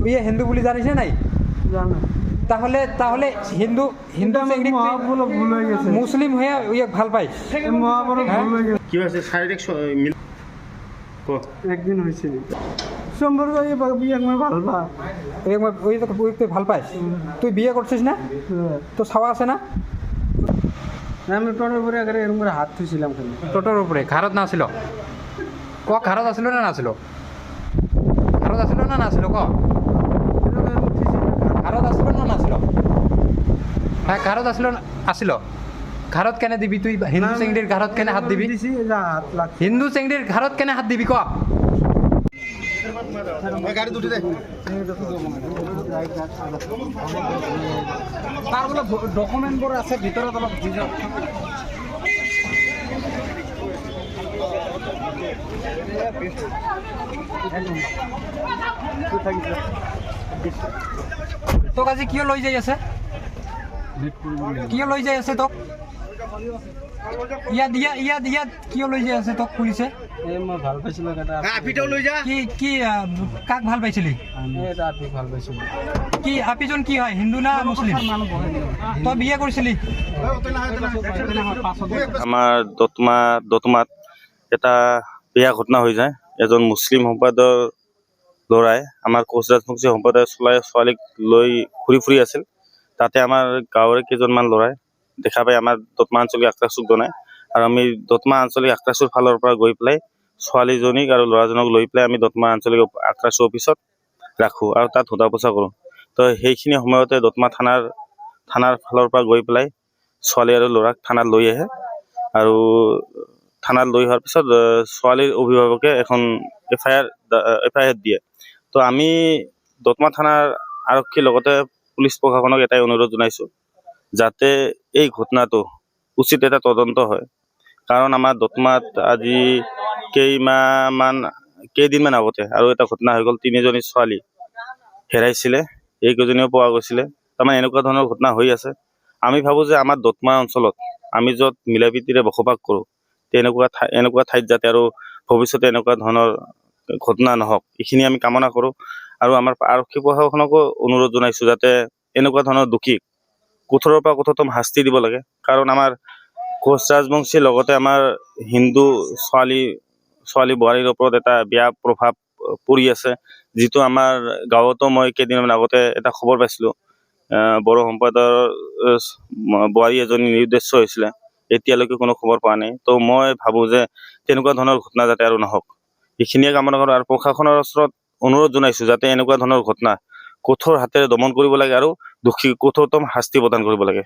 ইয়ে হিন্দু বুলি জানিছে নাই? জানো। তাহলে তাহলে হিন্দু হিন্দু চেংড়ি মহাপুরো ভুল হয়ে গেছে। মুসলিম হয়ে ইয়ে ভাল পাই? মহাপুরো ভুল হয়ে গেছে। কি হয়েছে শারীরিক একদিন হয়েছিল সম্পর্ক বিয়ে করে ভালো পা। ওই তো ভাল পাইস? তুই বিয়ে করছিস না? তো ছাওয়া আছে না? আমি টোটোর উপরে আগে এরকম করে হাত থুইছিলাম খালি। টোটোর উপরে ঘাড়ত না ছিল? ক ঘাড়ত আছিল না নাছিল? ঘাড়ত আছিল না নাছিল ক? ঘাড়ত আছিল না নাছিল? হ্যাঁ ঘাড়ত আছিল। ঘাড়ত কেনে দিবি তুই? হিন্দু চেংড়ির ঘাড়ত কেনে হাত দিবি? হিন্দু চেংড়ির ঘাড়ত কেনে হাত দিবি ক? তার বলে ডকুমেন্টবোৰ আছে ভিতৰত অলপ দি যাওক। তোক আজি কিয় লৈ যাই আছে? কিয় লৈ যাই আছে তোক? ইয়াত কিয় লৈ যাই আছে তোক পুলিচে? মই ভাল পাইছিলো কি কাক ভাল পাইছিলি? ভাল পাইছিলো। কি আপিজন কি হয়, হিন্দু না মুসলিম? তই বিয়ে কৰিছিলি? আমাৰ দতমাত এটা বেয়া ঘটনা হৈ যায়। এজন মুছলিম সম্প্ৰদায়ৰ ল'ৰাই আমাৰ কোচ ৰাজবংশী সম্প্ৰদায়ৰ ছোৱালীক লৈ ঘূৰি ফুৰি আছিল। তাতে আমাৰ গাঁৱৰে কেইজনমান ল'ৰাই দেখা পাই আমাৰ দতমা আঞ্চলিক আক্ৰাচুক জনায়, আৰু আমি দতমা আঞ্চলিক আক্ৰাচুৰ ফালৰ পৰা গৈ পেলাই ছোৱালীজনীক আৰু ল'ৰাজনক লৈ পেলাই আমি দতমা আঞ্চলিক আক্ৰাচু অফিচত ৰাখোঁ আৰু তাত সোধা পোছা কৰোঁ। তো সেইখিনি সময়তে দতমা থানাৰ ফালৰ পৰা গৈ পেলাই ছোৱালী আৰু ল'ৰাক থানাত লৈ আহে, আৰু থানাত লৈ অহাৰ পিছত ছোৱালীৰ অভিভাৱকে এখন এফআইআৰ দিয়ে। তো আমি দতমা থানাৰ আৰক্ষীৰ লগতে পুলিচ প্ৰশাসনক এটাই অনুৰোধ জনাইছোঁ, যাতে এই ঘটনাটো উচিত এটা তদন্ত হয়। কাৰণ আমাৰ দতমাত আজি কেইদিনমান আগতে আৰু এটা ঘটনা হৈ গ'ল। 3জনী ছোৱালী হেৰাইছিলে, এইকেইজনীও পোৱা গৈছিলে। তাৰমানে এনেকুৱা ধৰণৰ ঘটনা হৈ আছে। আমি ভাবোঁ যে আমাৰ দতমা অঞ্চলত আমি য'ত মিলা প্ৰীতিৰে বসবাস কৰোঁ, এনেকুৱা ঠাইত যাতে আৰু ভৱিষ্যতে এনেকুৱা ধৰণৰ ঘটনা নহওক, এইখিনি আমি কামনা কৰোঁ। আৰু আমাৰ আৰক্ষী প্ৰশাসনকো অনুৰোধ জনাইছোঁ যাতে এনেকুৱা ধৰণৰ দোষীক কঠোৰৰ পৰা কঠোৰতম শাস্তি দিব লাগে। কাৰণ আমাৰ কোচ ৰাজবংশীৰ লগতে আমাৰ হিন্দু ছোৱালী বোৱাৰীৰ ওপৰত এটা বেয়া প্ৰভাৱ পৰি আছে, যিটো আমাৰ গাঁৱতো মই কেইদিনমান আগতে এটা খবৰ পাইছিলোঁ। বড়ো সম্প্ৰদায়ৰ বোৱাৰী এজনী নিৰুদ্দেশ্য হৈছিলে, এতিয়ালৈকে কোনো খবৰ পোৱা নাই। তো মই ভাবোঁ যে তেনেকুৱা ধৰণৰ ঘটনা যাতে আৰু নহওক, এইখিনিয়ে কামনা কৰোঁ। আৰু প্ৰশাসনৰ ওচৰত অনুৰোধ জনাইছোঁ যাতে এনেকুৱা ধৰণৰ ঘটনা কঠোৰ হাতেৰে দমন কৰিব লাগে আৰু দোষীক কঠোৰতম শাস্তি প্ৰদান কৰিব লাগে।